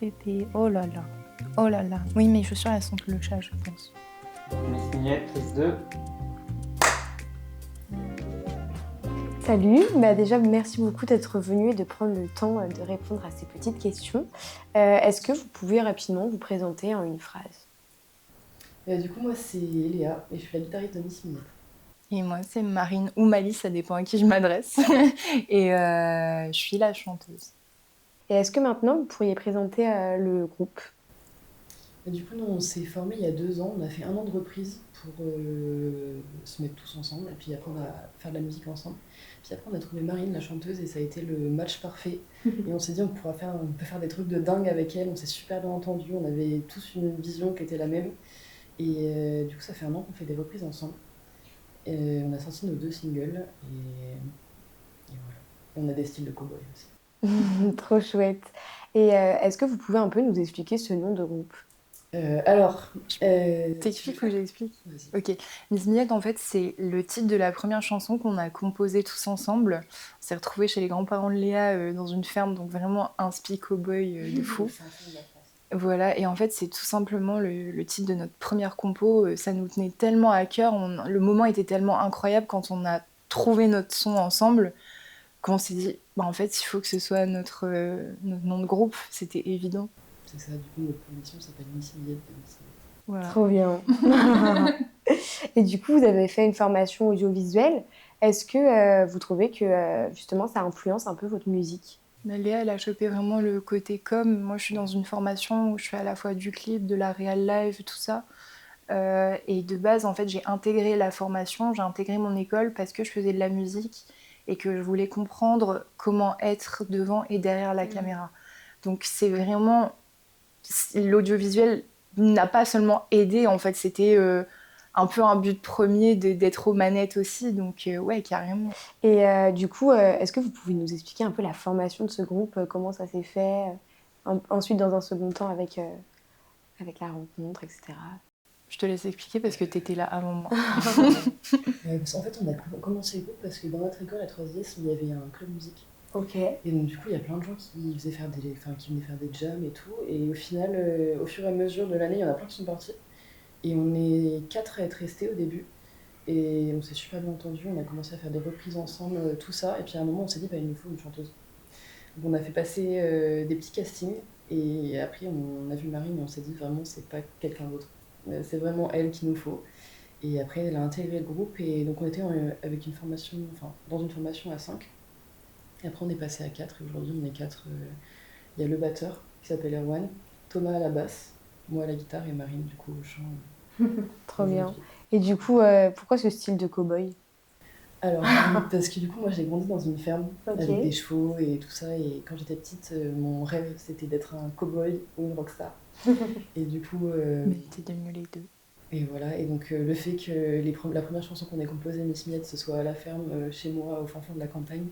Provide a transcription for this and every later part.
Tété. Oh là là. Oh là là. Oui, mes chaussures, elles sentent le chat, je pense. Miss Mignette, prise 2. Salut, déjà merci beaucoup d'être venu et de prendre le temps de répondre à ces petites questions. Est-ce que vous pouvez rapidement vous présenter en une phrase? Du coup, moi, c'est Léa et je suis la guitariste de Miss Mignette. Et moi, c'est Marine ou Malice, ça dépend à qui je m'adresse. Et je suis la chanteuse. Et est-ce que maintenant vous pourriez présenter le groupe? Du coup, nous, on s'est formés il y a 2 ans. On a fait 1 an de reprise pour se mettre tous ensemble. Et puis après, on a fait de la musique ensemble. Puis après, on a trouvé Marine, la chanteuse, et ça a été le match parfait. Et on s'est dit, on peut faire des trucs de dingue avec elle. On s'est super bien entendus. On avait tous une vision qui était la même. Et du coup, ça fait 1 an qu'on fait des reprises ensemble. Et on a sorti nos 2 singles. Et voilà. Et on a des styles de cow-boy aussi. Trop chouette. Et est-ce que vous pouvez un peu nous expliquer ce nom de groupe? T'expliques ou j'explique? Vas-y. Ok. Miss Mignette, en fait, c'est le titre de la première chanson qu'on a composée tous ensemble. On s'est retrouvés chez les grands-parents de Léa dans une ferme, donc vraiment un spi cow-boy de fou. C'est un film de la France. Voilà, et en fait, c'est tout simplement le titre de notre première compo. Ça nous tenait tellement à cœur. Le moment était tellement incroyable quand on a trouvé notre son ensemble qu'on s'est dit, bah, en fait, il faut que ce soit notre nom de groupe. C'était évident. C'est ça, du coup, notre émission s'appelle Miss Mignette de Miss Mignette. Voilà. Trop bien. Et du coup, vous avez fait une formation audiovisuelle. Est-ce que vous trouvez que justement ça influence un peu votre musique? Mais Léa, elle a chopé vraiment le côté com. Moi, je suis dans une formation où je fais à la fois du clip, de la réal live, tout ça. Et de base, en fait, j'ai intégré la formation, j'ai intégré mon école parce que je faisais de la musique et que je voulais comprendre comment être devant et derrière la caméra. Donc, c'est vraiment... L'audiovisuel n'a pas seulement aidé, en fait, c'était un peu un but premier d'être aux manettes aussi. Donc, ouais, carrément. Et du coup, est-ce que vous pouvez nous expliquer un peu la formation de ce groupe, comment ça s'est fait, ensuite dans un second temps avec la rencontre, etc. Je te laisse expliquer parce que t'étais là avant moi. En fait, on a commencé le groupe parce que dans notre école à 3S, il y avait un club musique. Ok. Et donc, du coup, il y a plein de gens qui venaient faire des jams et tout. Et au final, au fur et à mesure de l'année, il y en a plein qui sont partis. Et on est 4 à être restés au début. Et on s'est super bien entendus. On a commencé à faire des reprises ensemble, tout ça. Et puis à un moment, on s'est dit, bah, il nous faut une chanteuse. Donc, on a fait passer des petits castings. Et après, on a vu Marine et on s'est dit, vraiment, c'est pas quelqu'un d'autre. C'est vraiment elle qu'il nous faut. Et après, elle a intégré le groupe. Et donc, on était avec dans une formation à 5. Et après, on est passé à 4. Et aujourd'hui, on est 4. Il y a le batteur qui s'appelle Erwan, Thomas à la basse, moi à la guitare et Marine, du coup, au chant. Trop bien. Et du coup, pourquoi ce style de cow-boy? Alors, parce que du coup, moi, j'ai grandi dans une ferme avec des chevaux et tout ça. Et quand j'étais petite, mon rêve, c'était d'être un cow-boy ou une rockstar. Et du coup... Mais t'es devenu les deux. Et voilà, et donc le fait que la première chanson qu'on ait composée, Miss Miette, ce soit à la ferme, chez moi, au fin fond de la campagne.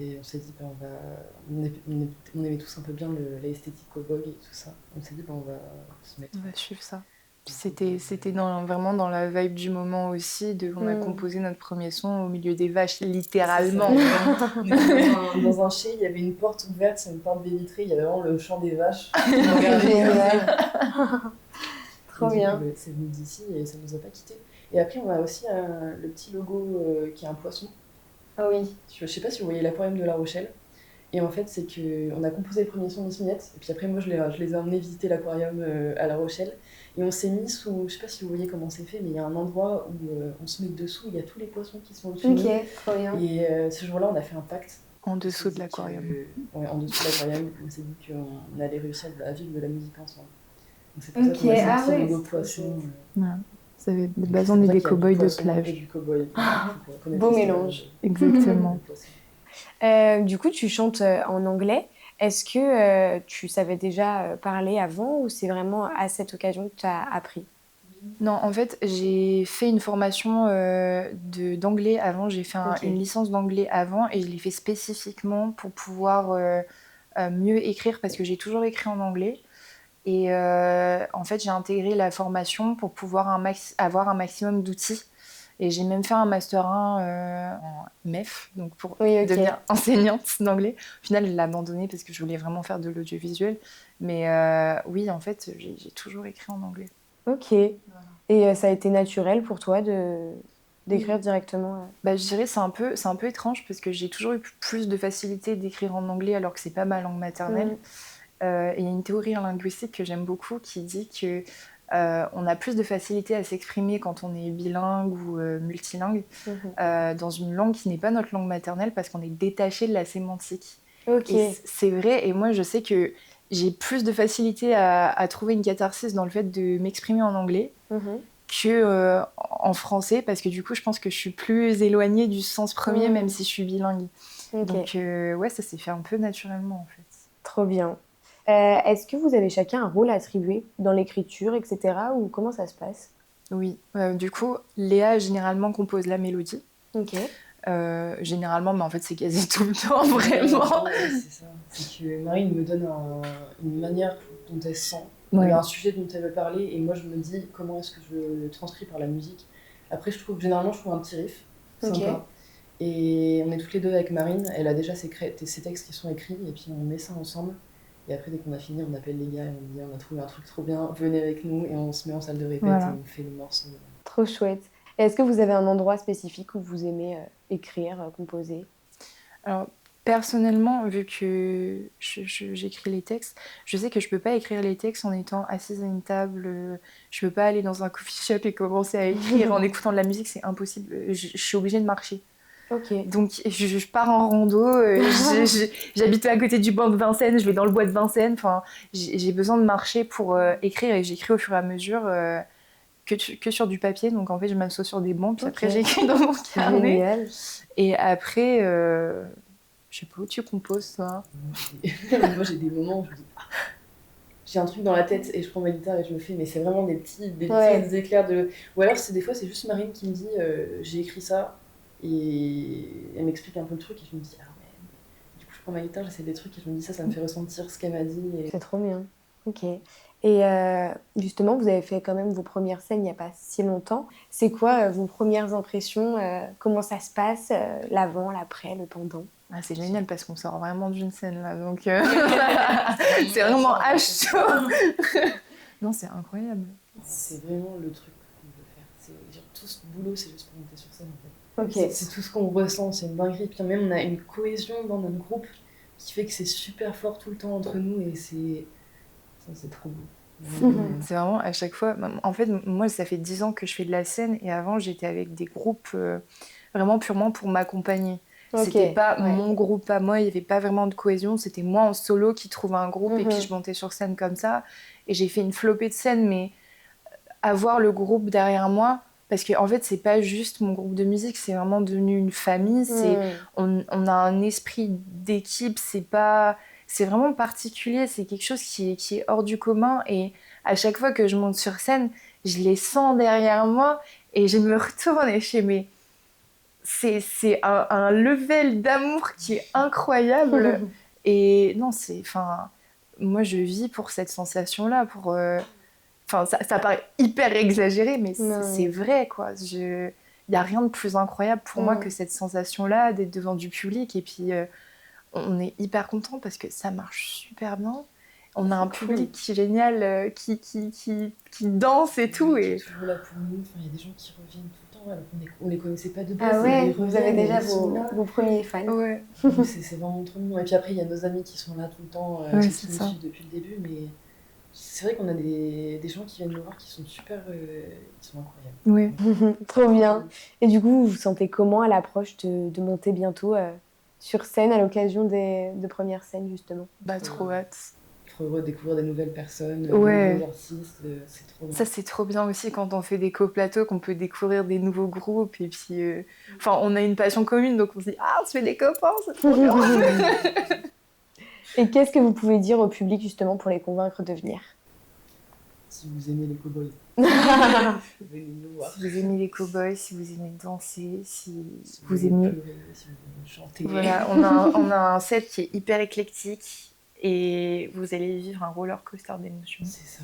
Et on s'est dit, on aimait tous un peu bien l'esthétique cowboy et tout ça. On s'est dit, on va se mettre. On va suivre ça. C'était vraiment dans la vibe du moment aussi. On a composé notre premier son au milieu des vaches, littéralement. Dans un chai, il y avait une porte ouverte, c'est une porte baie vitrée, il y avait vraiment le chant des vaches. Trop bien. C'est venu d'ici et ça nous a pas quittés. Et après, on a aussi le petit logo qui est un poisson. Ah oui. Je sais pas si vous voyez l'aquarium de La Rochelle. Et en fait, c'est qu'on a composé le premier son Miss Mignette, et puis après, moi, je les ai emmenés visiter l'aquarium à La Rochelle. Et on s'est mis sous, je sais pas si vous voyez comment c'est fait, mais il y a un endroit où on se met dessous, il y a tous les poissons qui sont au-dessus. Ok, trop bien. Et ce jour-là, on a fait un pacte. En dessous de l'aquarium. Ouais, en dessous de l'aquarium. On s'est dit qu'on allait réussir à vivre de la musique ensemble. Donc c'est pour ça qu'on a sorti le logo poisson. Ça avait de base, on est des cow-boys de plage. Du cow-boy. Beau mélange. Exactement. Du coup, tu chantes en anglais. Est-ce que tu savais déjà parler avant ou c'est vraiment à cette occasion que tu as appris? Non, en fait, j'ai fait une formation d'anglais avant. J'ai fait une licence d'anglais avant et je l'ai fait spécifiquement pour pouvoir mieux écrire parce que j'ai toujours écrit en anglais. Et en fait, j'ai intégré la formation pour pouvoir avoir un maximum d'outils. Et j'ai même fait un Master 1 en MEF, donc pour Oui, ok. devenir enseignante d'anglais. Au final, je l'ai abandonné parce que je voulais vraiment faire de l'audiovisuel. Mais oui, en fait, j'ai toujours écrit en anglais. Ok. Et ça a été naturel pour toi d'écrire Oui. directement Bah, je dirais c'est un peu étrange parce que j'ai toujours eu plus de facilité d'écrire en anglais alors que c'est pas ma langue maternelle. Et il y a une théorie en linguistique que j'aime beaucoup qui dit que on a plus de facilité à s'exprimer quand on est bilingue ou multilingue dans une langue qui n'est pas notre langue maternelle parce qu'on est détaché de la sémantique. Ok. Et c'est vrai, et moi je sais que j'ai plus de facilité à trouver une catharsis dans le fait de m'exprimer en anglais Mhm. que en français parce que du coup je pense que je suis plus éloignée du sens premier même si je suis bilingue. Ok. Donc ouais, ça s'est fait un peu naturellement en fait. Trop bien. Est-ce que vous avez chacun un rôle attribué dans l'écriture, etc. ou comment ça se passe? Oui, du coup, Léa généralement compose la mélodie. Ok. Généralement, mais en fait, c'est quasi tout le temps, vraiment. Ouais, c'est ça. C'est que Marine me donne une manière dont elle se sent, Ouais. un sujet dont elle veut parler, et moi je me dis comment est-ce que je le transcris par la musique. Après, généralement, je trouve un petit riff Ok. sympa. Et on est toutes les deux avec Marine, elle a déjà ses textes qui sont écrits, et puis on met ça ensemble. Et après, dès qu'on a fini, on appelle les gars et on dit on a trouvé un truc trop bien, venez avec nous, et on se met en salle de répète Voilà. et on fait le morceau. Trop chouette. Et est-ce que vous avez un endroit spécifique où vous aimez écrire, composer? Alors, personnellement, vu que j'écris les textes, je sais que je peux pas écrire les textes en étant assise à une table. Je peux pas aller dans un coffee shop et commencer à écrire en écoutant de la musique, c'est impossible. Je suis obligée de marcher. Ok. Donc, je pars en rando, j'habite à côté du banc de Vincennes, je vais dans le bois de Vincennes. Enfin, j'ai besoin de marcher pour écrire et j'écris au fur et à mesure que sur du papier. Donc, en fait, je m'assois sur des bancs, puis Ok. après, j'écris dans mon carnet. Génial. Et après, je sais pas où tu composes, toi. Moi, j'ai des moments où je me dis j'ai un truc dans la tête et je prends ma guitare et je le fais, mais c'est vraiment des petits éclairs de. Ou alors, des fois, c'est juste Marine qui me dit j'ai écrit ça et elle m'explique un peu le truc et je me dis ah ouais. Du coup, je prends ma guitare, j'essaie des trucs et je me dis ça me fait ressentir ce qu'elle m'a dit. Et... C'est trop bien. Ok. Et justement, vous avez fait quand même vos premières scènes il n'y a pas si longtemps. C'est quoi vos premières impressions? Comment ça se passe? L'avant, l'après, le pendant? Ah, c'est génial parce qu'on sort vraiment d'une scène là, donc c'est vraiment à chaud. Non, c'est incroyable. C'est vraiment le truc qu'on veut faire. Genre, tout ce boulot, c'est juste pour monter sur scène en fait. Ok. C'est tout ce qu'on ressent, c'est une dinguerie. Puis même, on a une cohésion dans notre groupe qui fait que c'est super fort tout le temps entre nous et c'est trop beau. C'est vraiment à chaque fois. En fait, moi, ça fait 10 ans que je fais de la scène et avant, j'étais avec des groupes vraiment purement pour m'accompagner. Ok, C'était pas ouais. mon groupe à moi, il n'y avait pas vraiment de cohésion. C'était moi en solo qui trouvais un groupe et puis je montais sur scène comme ça. Et j'ai fait une flopée de scènes, mais avoir le groupe derrière moi, parce que en fait, c'est pas juste mon groupe de musique, c'est vraiment devenu une famille. On a un esprit d'équipe, c'est vraiment particulier, c'est quelque chose qui est hors du commun. Et à chaque fois que je monte sur scène, je les sens derrière moi et je me retourne et je fais mais c'est un level d'amour qui est incroyable. Et non, moi je vis pour cette sensation-là, ça paraît hyper exagéré, mais c'est vrai, quoi. Il n'y a rien de plus incroyable pour moi que cette sensation-là d'être devant du public. Et puis, on est hyper content parce que ça marche super bien. On a un public qui est génial, qui danse et tout. Qui Et... est toujours là pour nous. Enfin, il y a des gens qui reviennent tout le temps alors qu'on les connaissait pas de base. Ah ouais, ils vous avez reviennent, déjà ils sont là. vos premiers fans. Ouais. C'est vraiment trop mignon. Et puis après, il y a nos amis qui sont là tout le temps, Ouais, qui nous ça. suivent depuis le début. Mais c'est vrai qu'on a des gens qui viennent nous voir qui sont super. Ils sont incroyables. Oui. Trop bien. Et du coup, vous vous sentez comment à l'approche de monter bientôt sur scène à l'occasion de premières scènes, justement? Bah, trop hâte. Redécouvrir des nouvelles personnes, des Ouais. nouveaux artistes, c'est trop bien. Ça, c'est trop bien aussi quand on fait des coplateaux, qu'on peut découvrir des nouveaux groupes. Et puis, on a une passion commune, donc on se dit « Ah, on se fait des copains, c'est trop bien !» Et qu'est-ce que vous pouvez dire au public, justement, pour les convaincre de venir? Si vous aimez les cow-boys, venez nous voir. Si vous aimez les cow-boys, si vous aimez danser, si vous aimez aimez... pleurer, si vous aimez chanter. Voilà, on a un set qui est hyper éclectique et vous allez vivre un roller coaster d'émotions. C'est ça.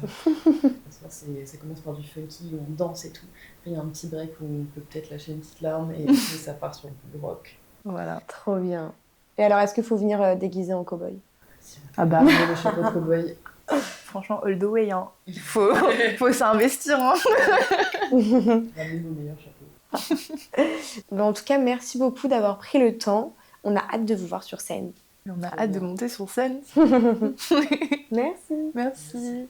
Ça commence par du funky, où on danse et tout. Puis il y a un petit break où on peut peut-être lâcher une petite larme et après, ça part sur le rock. Voilà. Trop bien. Et alors, est-ce qu'il faut venir déguisé en cow-boy? Si Ah bah. on a le chapeau de cowboy. Franchement, all the way, hein. Faut s'investir, hein. Ramenez vos meilleurs chapeaux. En tout cas, merci beaucoup d'avoir pris le temps. On a hâte de vous voir sur scène. On a hâte de monter sur scène. Merci. Merci.